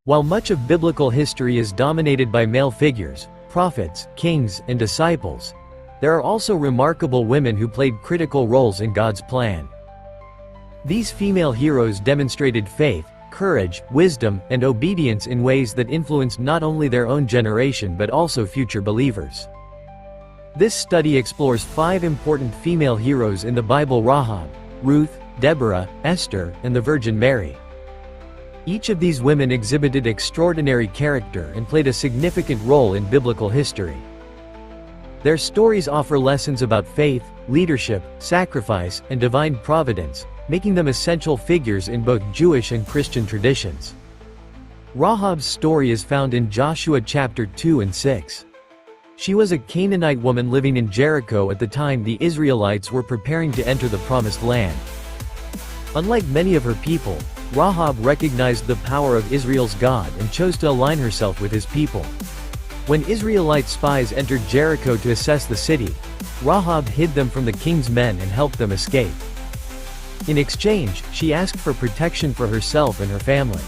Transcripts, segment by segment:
While much of biblical history is dominated by male figures, prophets, kings, and disciples, there are also remarkable women who played critical roles in God's plan. These female heroes demonstrated faith, courage, wisdom, and obedience in ways that influenced not only their own generation but also future believers. This study explores 5 important female heroes in the Bible: Rahab, Ruth, Deborah, Esther, and the Virgin Mary. Each of these women exhibited extraordinary character and played a significant role in biblical history. Their stories offer lessons about faith, leadership, sacrifice, and divine providence, making them essential figures in both Jewish and Christian traditions. Rahab's story is found in Joshua chapter 2 and 6. She was a Canaanite woman living in Jericho at the time the Israelites were preparing to enter the Promised Land. Unlike many of her people, Rahab recognized the power of Israel's God and chose to align herself with his people. When Israelite spies entered Jericho to assess the city, Rahab hid them from the king's men and helped them escape. In exchange, she asked for protection for herself and her family.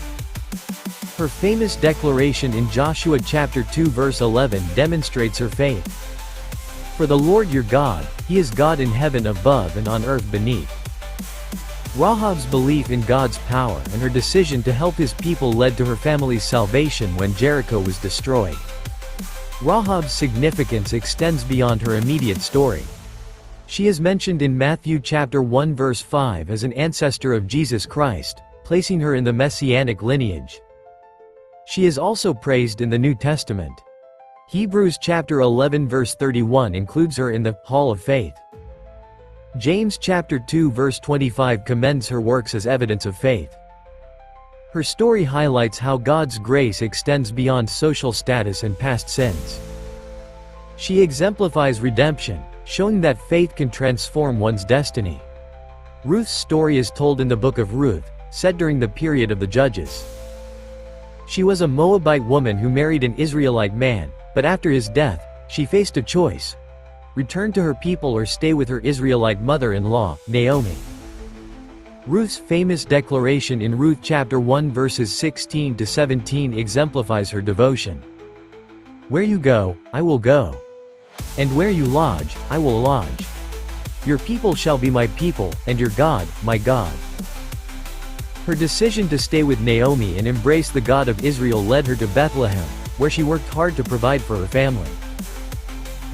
Her famous declaration in Joshua chapter 2 verse 11 demonstrates her faith. "For the Lord your God, He is God in heaven above and on earth beneath." Rahab's belief in God's power and her decision to help his people led to her family's salvation when Jericho was destroyed. Rahab's significance extends beyond her immediate story. She is mentioned in Matthew chapter 1 verse 5 as an ancestor of Jesus Christ, placing her in the messianic lineage. She is also praised in the New Testament. Hebrews chapter 11 verse 31 includes her in the Hall of Faith. James chapter 2 verse 25 commends her works as evidence of faith. Her story highlights how God's grace extends beyond social status and past sins. She exemplifies redemption, showing that faith can transform one's destiny. Ruth's story is told in the book of Ruth, set during the period of the Judges. She was a Moabite woman who married an Israelite man, but after his death, she faced a choice: return to her people or stay with her Israelite mother-in-law, Naomi. Ruth's famous declaration in Ruth chapter 1 verses 16 to 17 exemplifies her devotion. "Where you go, I will go. And where you lodge, I will lodge. Your people shall be my people, and your God, my God." Her decision to stay with Naomi and embrace the God of Israel led her to Bethlehem, where she worked hard to provide for her family.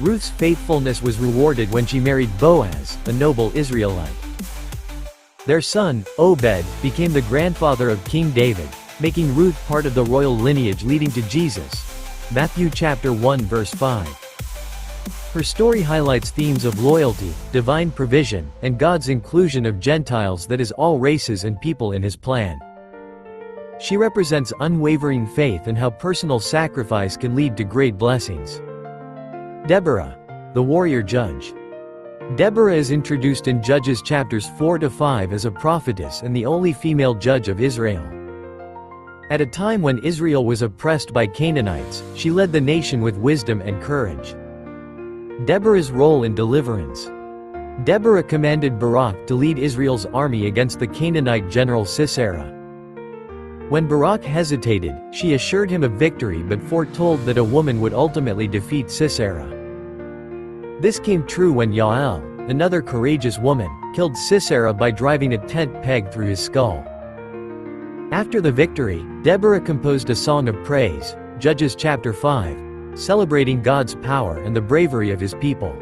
Ruth's faithfulness was rewarded when she married Boaz, a noble Israelite. Their son, Obed, became the grandfather of King David, making Ruth part of the royal lineage leading to Jesus. Matthew chapter 1 verse 5. Her story highlights themes of loyalty, divine provision, and God's inclusion of Gentiles, that is, all races and people in His plan. She represents unwavering faith and how personal sacrifice can lead to great blessings. Deborah, the warrior judge. Deborah is introduced in Judges chapters 4 to 5 as a prophetess and the only female judge of Israel. At a time when Israel was oppressed by Canaanites, she led the nation with wisdom and courage. Deborah's role in deliverance. Deborah commanded Barak to lead Israel's army against the Canaanite general Sisera. When Barak hesitated, she assured him of victory but foretold that a woman would ultimately defeat Sisera. This came true when Yael, another courageous woman, killed Sisera by driving a tent peg through his skull. After the victory, Deborah composed a song of praise, Judges chapter 5, celebrating God's power and the bravery of His people.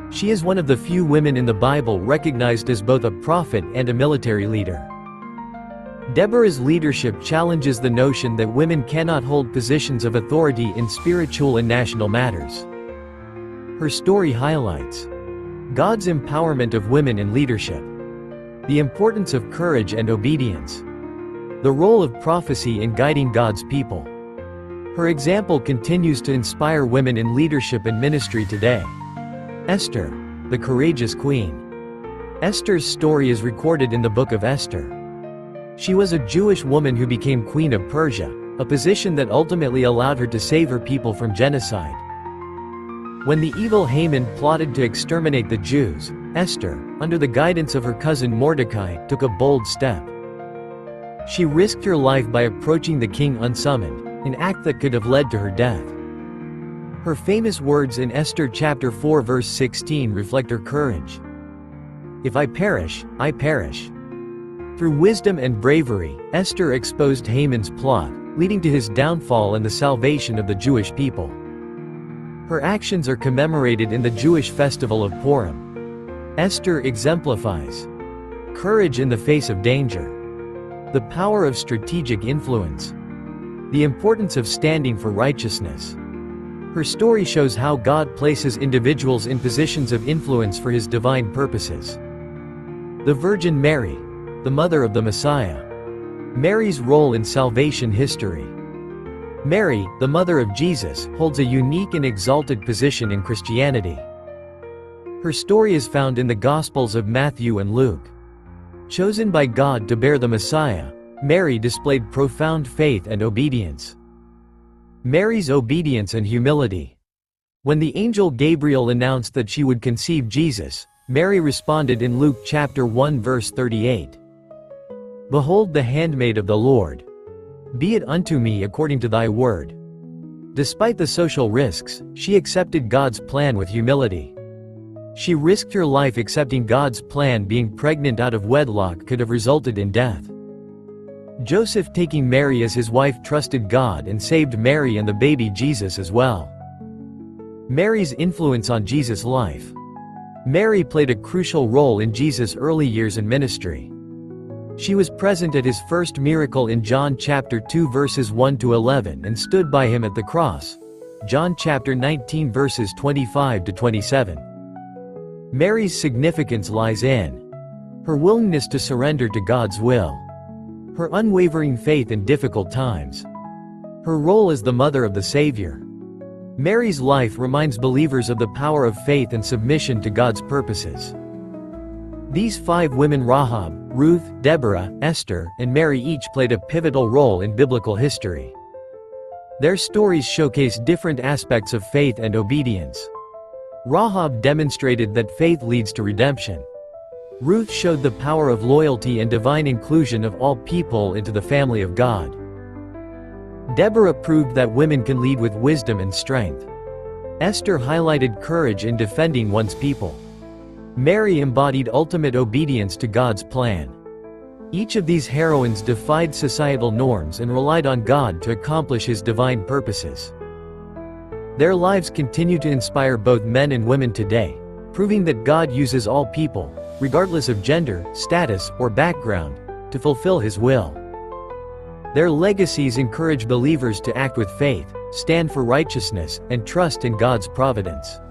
She is one of the few women in the Bible recognized as both a prophet and a military leader. Deborah's leadership challenges the notion that women cannot hold positions of authority in spiritual and national matters. Her story highlights God's empowerment of women in leadership, the importance of courage and obedience, the role of prophecy in guiding God's people. Her example continues to inspire women in leadership and ministry today. Esther, the courageous queen. Esther's story is recorded in the book of Esther. She was a Jewish woman who became queen of Persia, a position that ultimately allowed her to save her people from genocide. When the evil Haman plotted to exterminate the Jews, Esther, under the guidance of her cousin Mordecai, took a bold step. She risked her life by approaching the king unsummoned, an act that could have led to her death. Her famous words in Esther chapter 4 verse 16 reflect her courage. "If I perish, I perish." Through wisdom and bravery, Esther exposed Haman's plot, leading to his downfall and the salvation of the Jewish people. Her actions are commemorated in the Jewish festival of Purim. Esther exemplifies courage in the face of danger, the power of strategic influence, the importance of standing for righteousness. Her story shows how God places individuals in positions of influence for His divine purposes. The Virgin Mary, the mother of the Messiah. Mary's role in salvation history. Mary, the mother of Jesus, holds a unique and exalted position in Christianity. Her story is found in the Gospels of Matthew and Luke. Chosen by God to bear the Messiah, Mary displayed profound faith and obedience. Mary's obedience and humility. When the angel Gabriel announced that she would conceive Jesus, Mary responded in Luke chapter 1 verse 38. "Behold the handmaid of the Lord. Be it unto me according to thy word." Despite the social risks, she accepted God's plan with humility. She risked her life accepting God's plan. Being pregnant out of wedlock could have resulted in death. Joseph, taking Mary as his wife, trusted God and saved Mary and the baby Jesus as well. Mary's influence on Jesus' life. Mary played a crucial role in Jesus' early years in ministry. She was present at his first miracle in John chapter 2 verses 1 to 11 and stood by him at the cross. John chapter 19 verses 25 to 27. Mary's significance lies in her willingness to surrender to God's will, her unwavering faith in difficult times, her role as the mother of the Savior. Mary's life reminds believers of the power of faith and submission to God's purposes. These 5 women, Rahab, Ruth, Deborah, Esther, and Mary, each played a pivotal role in biblical history. Their stories showcase different aspects of faith and obedience. Rahab demonstrated that faith leads to redemption. Ruth showed the power of loyalty and divine inclusion of all people into the family of God. Deborah proved that women can lead with wisdom and strength. Esther highlighted courage in defending one's people. Mary embodied ultimate obedience to God's plan. Each of these heroines defied societal norms and relied on God to accomplish His divine purposes. Their lives continue to inspire both men and women today, proving that God uses all people, regardless of gender, status, or background, to fulfill His will. Their legacies encourage believers to act with faith, stand for righteousness, and trust in God's providence.